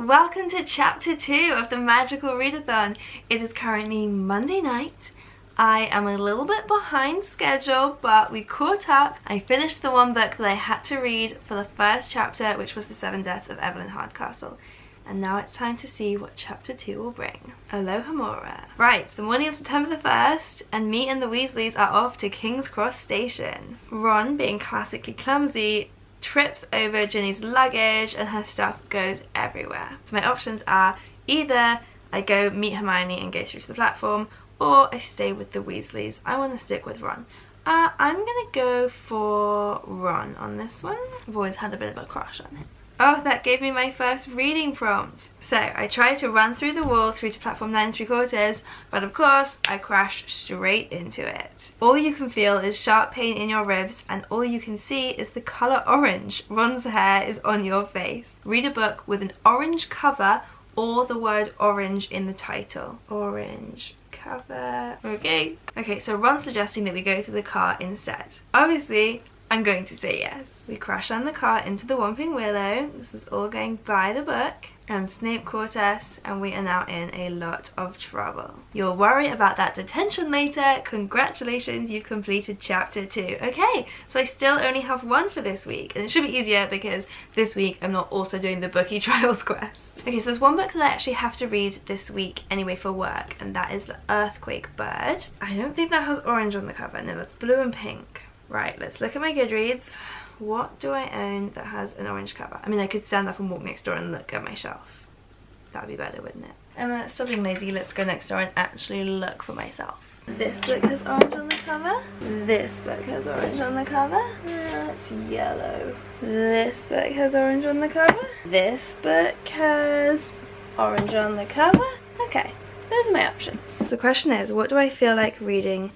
welcome to chapter 2 of the Magical Readathon. It is currently Monday night. I am a little bit behind schedule, but we caught up. I finished the one book that I had to read for the first chapter, which was The 7 Deaths of Evelyn Hardcastle. And now it's time to see what chapter 2 will bring. Alohomora. Right, it's the morning of September the 1st, and me and the Weasleys are off to King's Cross Station. Ron, being classically clumsy, trips over Ginny's luggage and her stuff goes everywhere. So my options are either I go meet Hermione and go through to the platform, or I stay with the Weasleys. I want to stick with Ron. I'm gonna go for Ron on this one. I've always had a bit of a crush on him. Oh, that gave me my first reading prompt. So I tried to run through the wall through to platform 9 3/4, but of course I crashed straight into it. All you can feel is sharp pain in your ribs, and all you can see is the colour orange. Ron's hair is on your face. Read a book with an orange cover or the word orange in the title. Orange cover. Okay, so Ron's suggesting that we go to the car instead. Obviously, I'm going to say yes. We crash on the car into the Whomping Willow. This is all going by the book. And Snape caught us, and we are now in a lot of trouble. You'll worry about that detention later. Congratulations, you've completed chapter 2. Okay, so I still only have one for this week, and it should be easier because this week I'm not also doing the Bookie Trials quest. Okay, so there's one book that I actually have to read this week anyway for work, and that is The Earthquake Bird. I don't think that has orange on the cover. No, that's blue and pink. Right, let's look at my Goodreads. What do I own that has an orange cover? I mean, I could stand up and walk next door and look at my shelf. That would be better, wouldn't it? Emma, stop being lazy. Let's go next door and actually look for myself. This book has orange on the cover. This book has orange on the cover. It's yellow. This book has orange on the cover. This book has orange on the cover. Okay, those are my options. The question is, what do I feel like reading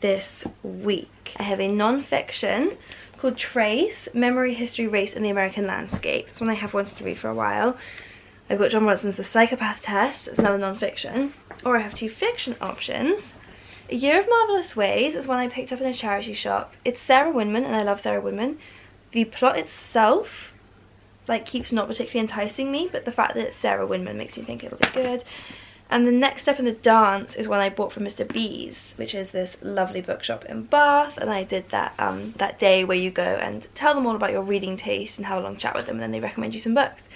this week? I have a non-fiction called Trace, Memory, History, Race and the American Landscape. It's one I have wanted to read for a while. I've got John Watson's The Psychopath Test. It's another non-fiction. Or I have two fiction options. A Year of Marvelous Ways is one I picked up in a charity shop. It's Sarah Winman, and I love Sarah Winman. The plot itself keeps not particularly enticing me, but the fact that it's Sarah Winman makes me think it'll be good. And The Next Step in the Dance is one I bought from Mr. B's, which is this lovely bookshop in Bath, and I did that that day where you go and tell them all about your reading taste and have a long chat with them, and then they recommend you some books.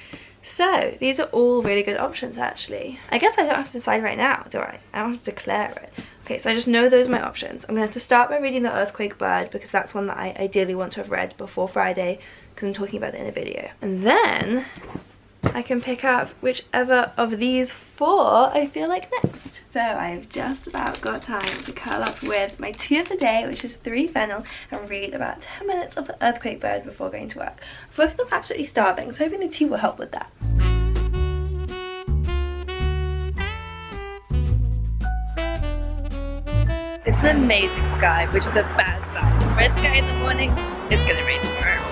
So these are all really good options, actually. I guess I don't have to decide right now, do I? I don't have to declare it. Okay, so I just know those are my options. I'm going to have to start by reading The Earthquake Bird, because that's one that I ideally want to have read before Friday, because I'm talking about it in a video. And then I can pick up whichever of these 4 I feel like next. So I've just about got time to curl up with my tea of the day, which is 3 fennel, and read about 10 minutes of The Earthquake Bird before going to work. I've woken up absolutely starving, so hoping the tea will help with that. It's an amazing sky, which is a bad sign. Red sky in the morning, it's gonna rain tomorrow.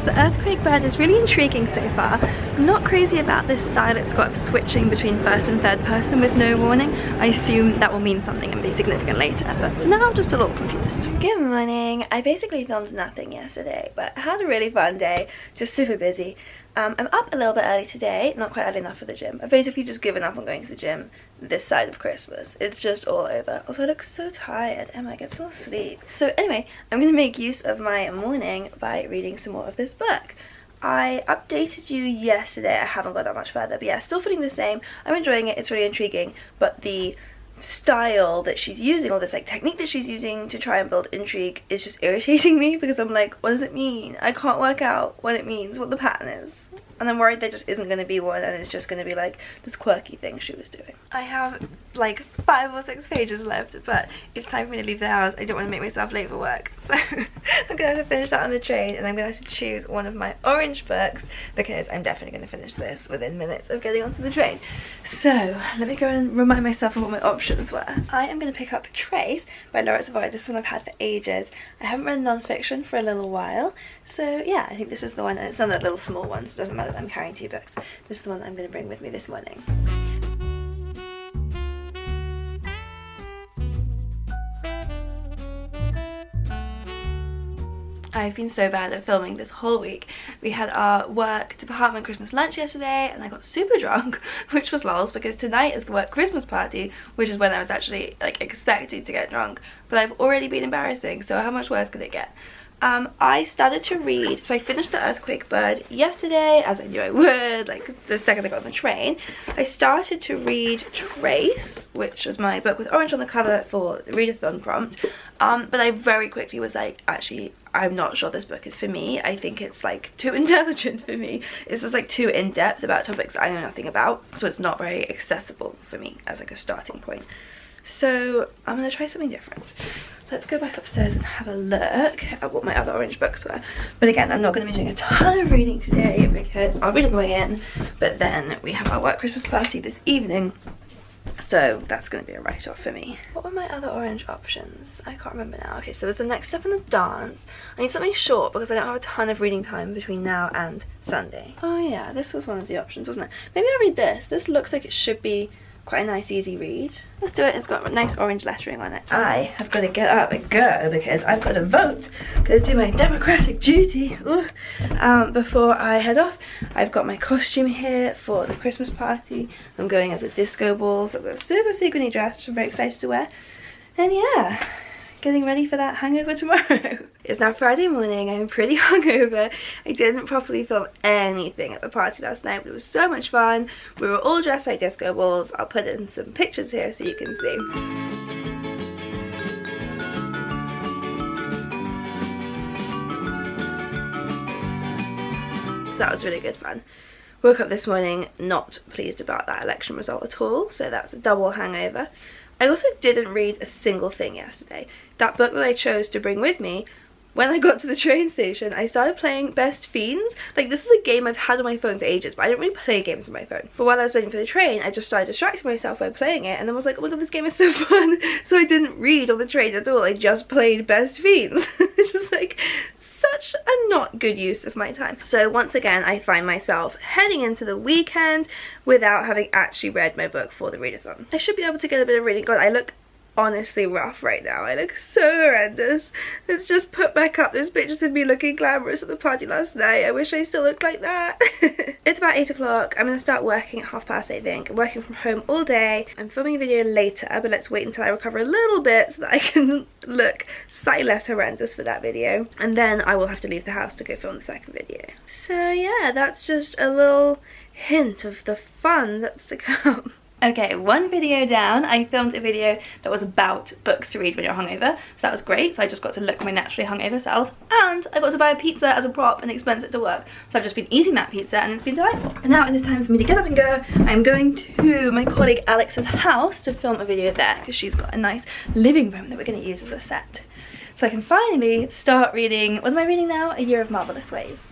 The Earthquake Bird is really intriguing so far. I'm not crazy about this style it's got of switching between first and third person with no warning. I assume that will mean something and be significant later, but for now I'm just a little confused. Good morning. I basically filmed nothing yesterday, but I had a really fun day, just super busy. I'm up a little bit early today, not quite early enough for the gym. I've basically just given up on going to the gym this side of Christmas. It's just all over. Also, I look so tired. Emma, get some more sleep. So anyway, I'm going to make use of my morning by reading some more of this book. I updated you yesterday. I haven't got that much further, but yeah, still feeling the same. I'm enjoying it. It's really intriguing, but the style that she's using, or this technique that she's using to try and build intrigue, is just irritating me, because I'm like, what does it mean? I can't work out what it means, what the pattern is. And I'm worried there just isn't going to be one, and it's just going to be this quirky thing she was doing. I have 5 or 6 pages left, but it's time for me to leave the house. I don't want to make myself late for work, so I'm going to have to finish that on the train, and I'm going to have to choose one of my orange books, because I'm definitely going to finish this within minutes of getting onto the train. So let me go and remind myself of what my options were. I am going to pick up Trace by Laura Savoy. This one I've had for ages. I haven't read non-fiction for a little while, so yeah, I think this is the one, and it's another little small one, so it doesn't matter that I'm carrying 2 books. This is the one that I'm going to bring with me this morning. I've been so bad at filming this whole week. We had our work department Christmas lunch yesterday and I got super drunk, which was lols because tonight is the work Christmas party, which is when I was actually like expecting to get drunk, but I've already been embarrassing, so how much worse could it get? I started to read, so I finished The Earthquake Bird yesterday, as I knew I would, like the second I got on the train. I started to read Trace, which was my book with orange on the cover for the readathon prompt, but I very quickly was like, actually, I'm not sure this book is for me. I think it's like too intelligent for me. It's just like too in-depth about topics that I know nothing about, so it's not very accessible for me as like a starting point. So I'm gonna try something different. Let's go back upstairs and have a look at what my other orange books were. But again, I'm not going to be doing a ton of reading today because I'll read on the way in, but then we have our work Christmas party this evening, so that's going to be a write-off for me. What were my other orange options? I can't remember now. Okay, so there's the next step in the dance. I need something short because I don't have a ton of reading time between now and Sunday. Oh yeah, this was one of the options, wasn't it? Maybe I'll read this. This looks like it should be quite a nice easy read. Let's do it. It's got nice orange lettering on it. I have got to get up and go because I've got to vote. Got to do my democratic duty before I head off. I've got my costume here for the Christmas party. I'm going as a disco ball, so I've got a super sequiny dress which I'm very excited to wear. And yeah, getting ready for that hangover tomorrow. It's now Friday morning. I'm pretty hungover. I didn't properly film anything at the party last night, but it was so much fun. We were all dressed like disco balls. I'll put in some pictures here so you can see. So that was really good fun. Woke up this morning not pleased about that election result at all, so that's a double hangover. I also didn't read a single thing yesterday. That book that I chose to bring with me, when I got to the train station, I started playing Best Fiends. Like, this is a game I've had on my phone for ages, but I don't really play games on my phone. But while I was waiting for the train, I just started distracting myself by playing it, and then was like, oh my god, this game is so fun. So I didn't read on the train at all. I just played Best Fiends. It's just like such a not good use of my time. So once again, I find myself heading into the weekend without having actually read my book for the readathon. I should be able to get a bit of reading. God, I look honestly rough right now. I look so horrendous. Let's just put back up those pictures of me looking glamorous at the party last night. I wish I still looked like that. It's about 8 o'clock. I'm going to start working at 8:30, I think. I'm working from home all day. I'm filming a video later, but let's wait until I recover a little bit so that I can look slightly less horrendous for that video. And then I will have to leave the house to go film the second video. So yeah, that's just a little hint of the fun that's to come. Okay, one video down. I filmed a video that was about books to read when you're hungover, so that was great. So I just got to look my naturally hungover self, and I got to buy a pizza as a prop and expense it to work. So I've just been eating that pizza and it's been delightful. And now it is time for me to get up and go. I'm going to my colleague Alex's house to film a video there because she's got a nice living room that we're going to use as a set. So I can finally start reading, what am I reading now? A Year of Marvelous Ways.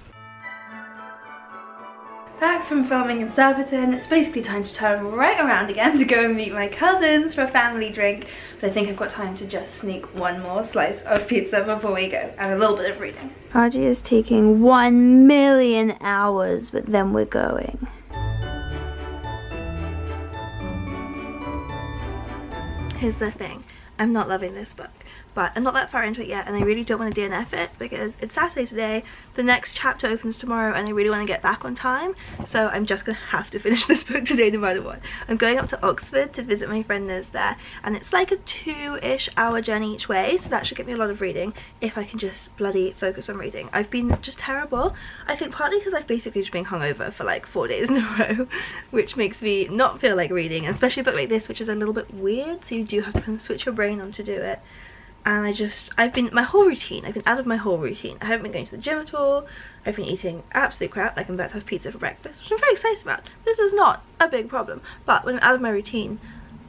Back from filming in Surbiton, it's basically time to turn right around again to go and meet my cousins for a family drink, but I think I've got time to just sneak one more slice of pizza before we go and a little bit of reading. Raji is taking 1 million hours, but then we're going. Here's the thing, I'm not loving this book, but I'm not that far into it yet and I really don't want to DNF it because it's Saturday today, the next chapter opens tomorrow and I really want to get back on time, so I'm just gonna have to finish this book today no matter what. I'm going up to Oxford to visit my friend Liz there, and it's like a 2-ish hour journey each way, so that should get me a lot of reading if I can just bloody focus on reading. I've been just terrible, I think partly because I've basically just been hungover for like 4 days in a row, which makes me not feel like reading, and especially a book like this which is a little bit weird, so you do have to kind of switch your brain on to do it. And I've been out of my whole routine. I haven't been going to the gym at all. I've been eating absolute crap. Like I'm about to have pizza for breakfast, which I'm very excited about. This is not a big problem, but when I'm out of my routine,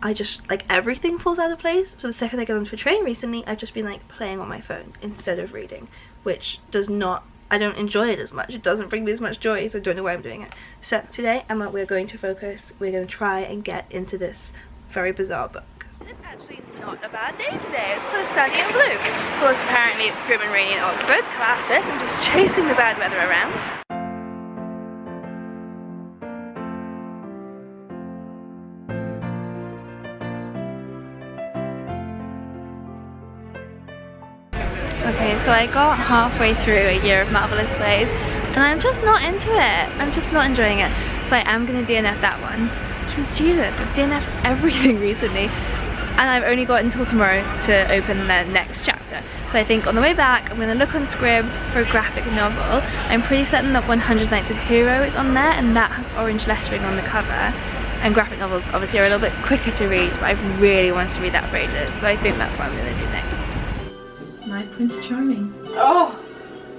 I just, like, everything falls out of place. So the second I got onto a train recently, I've just been like playing on my phone instead of reading, which does not, I don't enjoy it as much. It doesn't bring me as much joy, so I don't know why I'm doing it. So today we're going to focus. We're going to try and get into this very bizarre book. It's actually not a bad day today. It's so sunny and blue. Of course, apparently it's grim and rainy in Oxford. Classic. I'm just chasing the bad weather around. Okay, so I got halfway through A Year of Marvelous Ways and I'm just not into it. I'm just not enjoying it. So I am going to DNF that one. Because Jesus, I've DNF'd everything recently. And I've only got until tomorrow to open the next chapter. So I think on the way back, I'm going to look on Scribd for a graphic novel. I'm pretty certain that 100 Nights of Hero is on there, and that has orange lettering on the cover. And graphic novels obviously are a little bit quicker to read, but I've really wanted to read that for ages. So I think that's what I'm going to do next. My Prince Charming. Oh!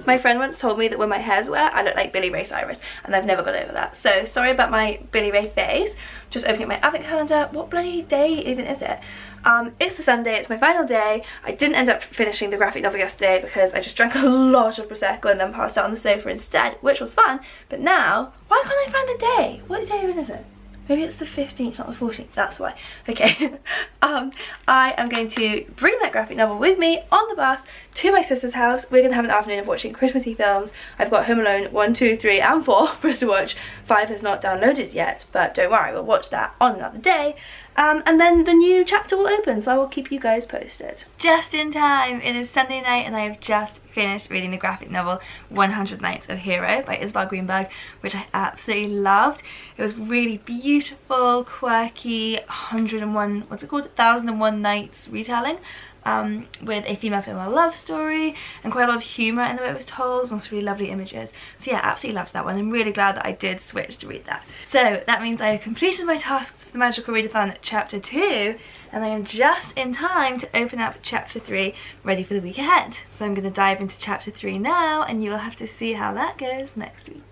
My friend once told me that when my hair's wet, I look like Billy Ray Cyrus, and I've never got over that. So sorry about my Billy Ray face. Just opening my advent calendar. What bloody day even is it? It's the Sunday, it's my final day. I didn't end up finishing the graphic novel yesterday because I just drank a lot of Prosecco and then passed out on the sofa instead, which was fun. But now, why can't I find the day? What day even is it? Maybe it's the 15th, not the 14th, that's why. Okay, I am going to bring that graphic novel with me on the bus to my sister's house. We're going to have an afternoon of watching Christmassy films. I've got Home Alone 1, 2, 3 and 4 for us to watch. 5 has not downloaded yet, but don't worry, we'll watch that on another day. And then the new chapter will open, so I will keep you guys posted. Just in time, it is Sunday night and I have just finished reading the graphic novel 100 Nights of Hero by Isabel Greenberg, which I absolutely loved. It was really beautiful, quirky, 101, what's it called? 1001 Nights retelling. With a female love story and quite a lot of humour in the way it was told, and also really lovely images. So yeah, absolutely loved that one. I'm really glad that I did switch to read that. So that means I have completed my tasks for the Magical Readathon chapter 2, and I am just in time to open up chapter 3, ready for the week ahead. So I'm going to dive into chapter 3 now, and you will have to see how that goes next week.